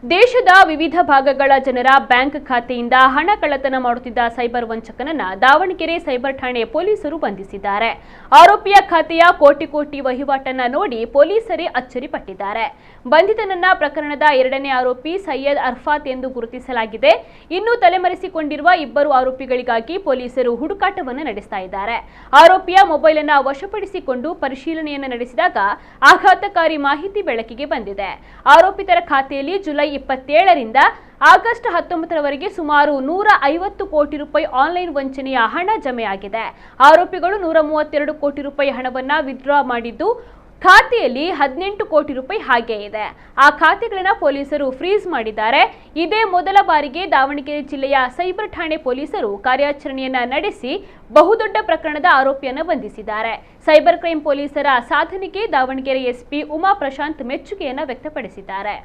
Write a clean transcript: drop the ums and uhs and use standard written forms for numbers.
ದೇಶದ ವಿವಿಧ ಭಾಗಗಳ ಜನರ ಬ್ಯಾಂಕ್ ಖಾತೆಯಿಂದ ಹಣ ಕಳ್ಳತನ ಮಾಡುತ್ತಿದ್ದ ಸೈಬರ್ ವಂಚಕನನ್ನ ದಾವಣಗೆರೆ ಸೈಬರ್ ಠಾಣೆ ಪೊಲೀಸರು ಬಂಧಿಸಿದ್ದಾರೆ. ಆರೋಪಿಯ ಖಾತೆಯ ಕೋಟಿ ವಹಿವಾಟನ್ನ ನೋಡಿ ಪೊಲೀಸರೇ ಅಚ್ಚರಿಪಟ್ಟಿದ್ದಾರೆ. ಬಂಧಿತನನ್ನ ಪ್ರಕರಣದ ಎರಡನೇ ಆರೋಪಿ ಸೈಯದ್ ಅರ್ಫಾತ್ ಎಂದು ಗುರುತಿಸಲಾಗಿದೆ. ಇನ್ನು ತಲೆಮರೆಸಿಕೊಂಡಿರುವ ಇಬ್ಬರು ಆರೋಪಿಗಳಿಗಾಗಿ ಪೊಲೀಸರು ಹುಡುಕಾಟವನ್ನು ನಡೆಸ್ತಾ ಇದ್ದಾರೆ. ಆರೋಪಿಯ ಮೊಬೈಲ್ ಅನ್ನು ವಶಪಡಿಸಿಕೊಂಡು ಪರಿಶೀಲನೆಯನ್ನು ನಡೆಸಿದಾಗ ಆಘಾತಕಾರಿ ಮಾಹಿತಿ ಬೆಳಕಿಗೆ ಬಂದಿದೆ. ಆರೋಪಿತರ ಖಾತೆಯಲ್ಲಿ ಜುಲೈ 27ರಿಂದ ಆಗಸ್ಟ್ 19ರವರೆಗೆ ಸುಮಾರು 150 ಕೋಟಿ ರೂಪಾಯಿ ಆನ್ಲೈನ್ ವಂಚನೆಯ ಹಣ ಜಮೆಯಾಗಿದೆ. ಆರೋಪಿಗಳು 132 ಕೋಟಿ ರೂಪಾಯಿ ಹಣವನ್ನ ವಿತ್ಡ್ರಾ ಮಾಡಿದ್ದು ಖಾತೆಯಲ್ಲಿ 18 ಕೋಟಿ ರೂಪಾಯಿ ಹಾಗೆ ಇದೆ. ಆ ಖಾತೆಗಳನ್ನು ಪೊಲೀಸರು ಫ್ರೀಸ್ ಮಾಡಿದ್ದಾರೆ. ಇದೇ ಮೊದಲ ಬಾರಿಗೆ ದಾವಣಗೆರೆ ಜಿಲ್ಲೆಯ ಸೈಬರ್ ಠಾಣೆ ಪೊಲೀಸರು ಕಾರ್ಯಾಚರಣೆಯನ್ನ ನಡೆಸಿ ಬಹುದೊಡ್ಡ ಪ್ರಕರಣದ ಆರೋಪಿಯನ್ನು ಬಂಧಿಸಿದ್ದಾರೆ. ಸೈಬರ್ ಕ್ರೈಂ ಪೊಲೀಸರ ಸಾಧನೆಗೆ ದಾವಣಗೆರೆ ಎಸ್ಪಿ ಉಮಾ ಪ್ರಶಾಂತ್ ಮೆಚ್ಚುಗೆಯನ್ನ ವ್ಯಕ್ತಪಡಿಸಿದ್ದಾರೆ.